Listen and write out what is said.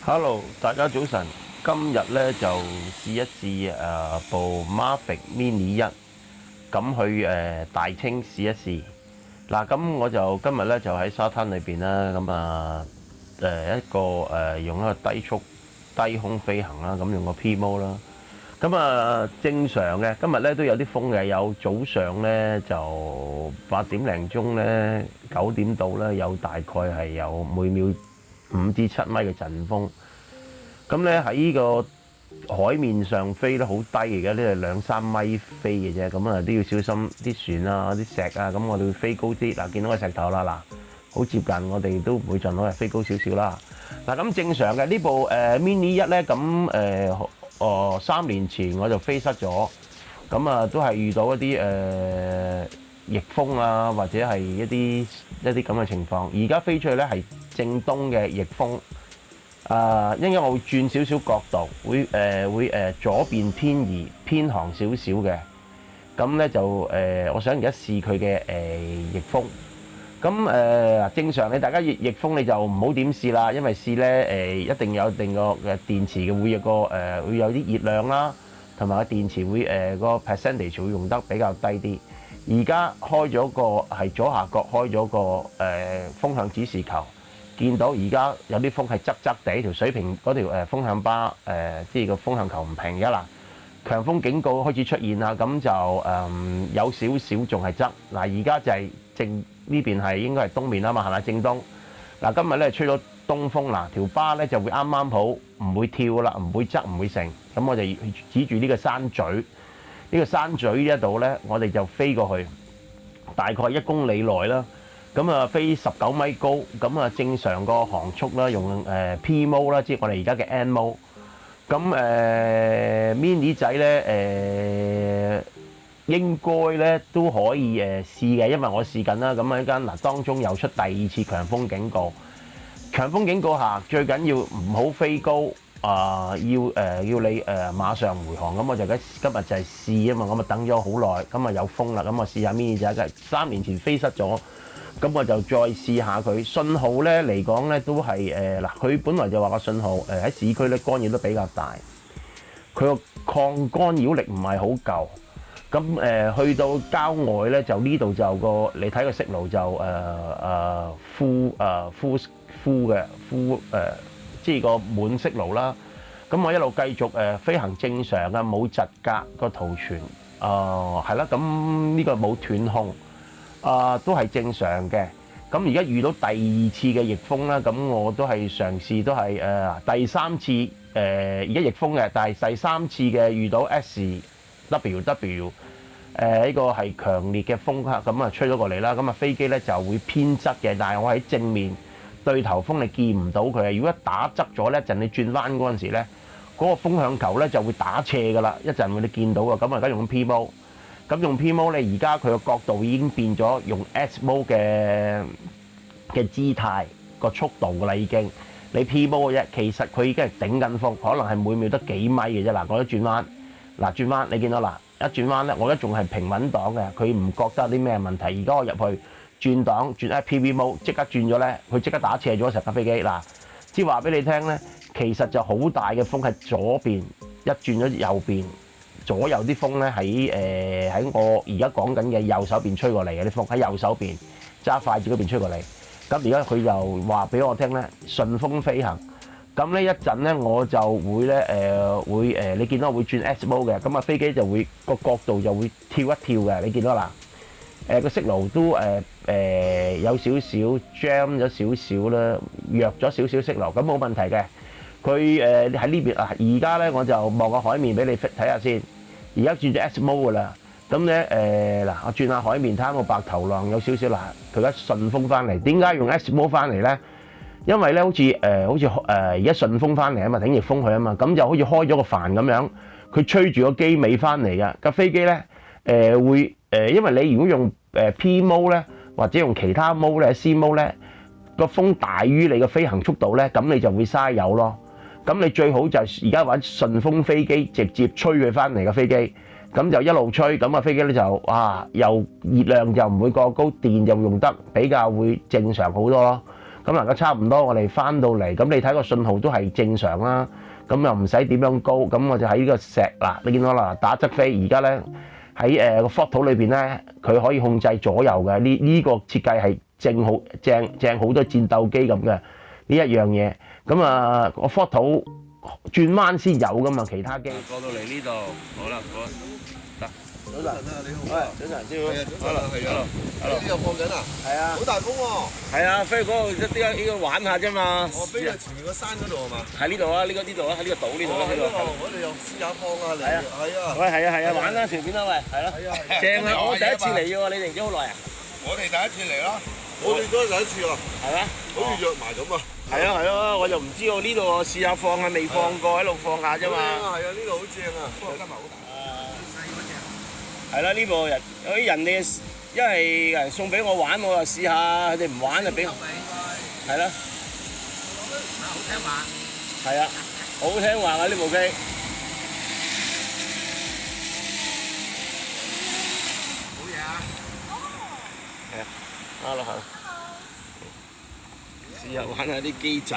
Hello，大家早晨。今日咧就試一試部 Mavic Mini 1，咁去大清試一試。嗱，咁我就今日咧就喺沙灘裏邊啦，咁一個用一個低速低空飛行啦，咁用個 P Mode 啦。咁正常嘅，今日咧都有啲風嘅，有早上咧就8點零鐘咧9點到咧，有大概係有每秒5至7米嘅陣風。咁咧喺呢個海面上飛得好低嘅，呢係2-3米飛嘅啫。咁都要小心啲船啊、啲石啊。咁我哋會飛高啲。嗱，見到個石頭啦，嗱，好接近，我哋都唔會盡可能飛高少少啦。嗱，咁正常嘅呢部Mini 1咧，咁3年前我就飛失咗。咁都係遇到一啲逆風啊，或者係一啲咁嘅情況。而家飛出去咧係正東嘅逆風。應該我會轉少少角度，會左邊偏移偏航少少嘅。咁咧就我想而家試佢嘅逆風。咁正常你大家逆風你就唔好點試啦，因為試咧一定有定個嘅電池嘅會有個會有啲熱量啦，同埋個電池會個 percentage 會用得比較低啲。而家開咗個係左下角開咗個風向指示球。見到而家有啲風係側側地，條水平嗰條風向巴即係個風向球唔平嘅啦。強風警告開始出現啦，咁就有少少仲係側。嗱，而家就係正呢邊係應該係東面啦嘛，係咪正東？嗱，今日咧吹咗東風，嗱條巴咧就會啱啱好，唔會跳啦，唔會側，唔會成。咁我哋指住呢個山嘴，呢個山嘴呢一度咧，我哋就飛過去，大概1公里內啦。咁飛19米高，咁正常個航速啦，用P Mode 啦，即係我哋而家嘅 N Mode。咁Mini 仔咧應該咧都可以試嘅，因為我試緊啦。咁一間嗱當中又出第2次強風警告。強風警告下最緊要唔好飛高要你馬上回航。咁我就今日就係試啊嘛，咁等咗好耐，咁有風啦，咁我試下 Mini 仔嘅3年前飛失咗。咁我就再試下佢信號咧嚟講咧都係嗱，佢本來就話個信號喺市區咧干擾都比較大，佢個抗干擾力唔係好夠。咁去到郊外咧就呢度就個你睇個色路就即係個滿色路啦。咁我一路繼續飛行正常嘅，冇窒格個圖傳係啦。咁呢個冇斷控。都係正常嘅。咁而家遇到第2次嘅逆風啦，咁我都係嘗試都係第3次而家逆風嘅，但係第3次嘅遇到 SWW 呢個係強烈嘅風克，咁吹咗過嚟啦。咁飛機咧就會偏側嘅，但係我喺正面對頭風你見唔到佢。如果一打側咗咧，一陣你轉彎嗰陣時咧，嗰個風向球咧就會打斜㗎啦。一陣會你見到㗎。咁而家用 P Mode。咁用 P Mode 咧，而家佢個角度已經變咗，用 S Mode 嘅姿態個速度㗎啦，已經。你 P Mode 嘅啫，其實佢已經係頂緊風，可能係每秒得幾米嘅啫。嗱，我一轉彎，嗱轉彎，你見到嗱一轉彎咧，我而家仲係平穩檔嘅，佢唔覺得有啲咩問題。而家我入去轉檔轉 FPV Mode，即刻轉咗咧，佢即刻打斜咗成架飛機。嗱，即係話俾你聽咧，其實就好大嘅風係左邊，一轉咗右邊。左右啲風咧喺我而家講緊嘅右手邊吹過嚟嘅啲風，喺右手邊揸筷子嗰邊吹過嚟。咁而家佢就話俾我聽咧，順風飛行。咁呢一陣咧我就會咧你見到我會轉 S Mode 嘅，咁飛機就會個角度就會跳一跳嘅。你見到啦，個色路都有少少 jam 咗少少啦，弱咗少少色路，咁冇問題嘅。佢喺呢邊啊，而家咧我就望個海面俾你睇下先。而家轉咗 S Mode 㗎啦，咁咧我轉下海面睇下個白頭浪有少少嗱，佢而家順風翻嚟。點解用 S Mode 翻嚟咧？因為咧好似而家順風翻嚟啊嘛，頂逆風去啊嘛，咁就好似開咗個帆咁樣，佢吹住個機尾翻嚟嘅架飛機咧會因為你如果用P Mode 咧，或者用其他 Mode 咧 C Mode 咧，個風大於你嘅飛行速度咧，咁你就會嘥油咯。咁你最好就係而家玩順風飛機，直接吹佢翻嚟嘅飛機，咁就一路吹，咁飛機咧就又熱量就唔會過高，電就用得比較會正常好多咯。咁而家差唔多，我哋翻到嚟，咁你睇個信號都係正常啦。咁又唔使點樣高，咁我就喺呢個石嗱，你見到啦，打側飛，而家咧喺個 photo 裏邊咧，佢可以控制左右嘅，呢個設計係正好多戰鬥機咁嘅呢一樣嘢。咁啊個 photo 轉彎先有噶嘛，其他機過到嚟呢度，好啦，過得。早晨啊，你好啊，早晨師傅，係啊，早晨啊，係啊，呢啲又放緊啊，係啊，好大風喎，係啊，飛嗰度一啲呢個玩下啫嘛。我飛去前面個山嗰度係嘛？喺呢度啊，呢度啊，喺呢個島呢度啦，呢度。我哋又試下放啊，嚟，係啊，係啊，喂，係啊，玩啦，隨便啦，喂，係咯，正啊！我第一次嚟啫喎，你嚟咗好耐啊？我哋第一次嚟咯，我哋都係第一次啊，係咩？好似約埋咁啊，係啊，我就唔知喎，呢度我試下放啊，未放過，喺度放下啫嘛。係啊，呢度好正啊，不過今日好大。係啦，呢部人有啲人哋因為人送俾我玩，我就試下，佢哋唔玩就俾。係啦。好聽話。係啊，好聽話啊呢部機。好嘢啊！係啊，啱啦嚇。試下玩下啲機仔。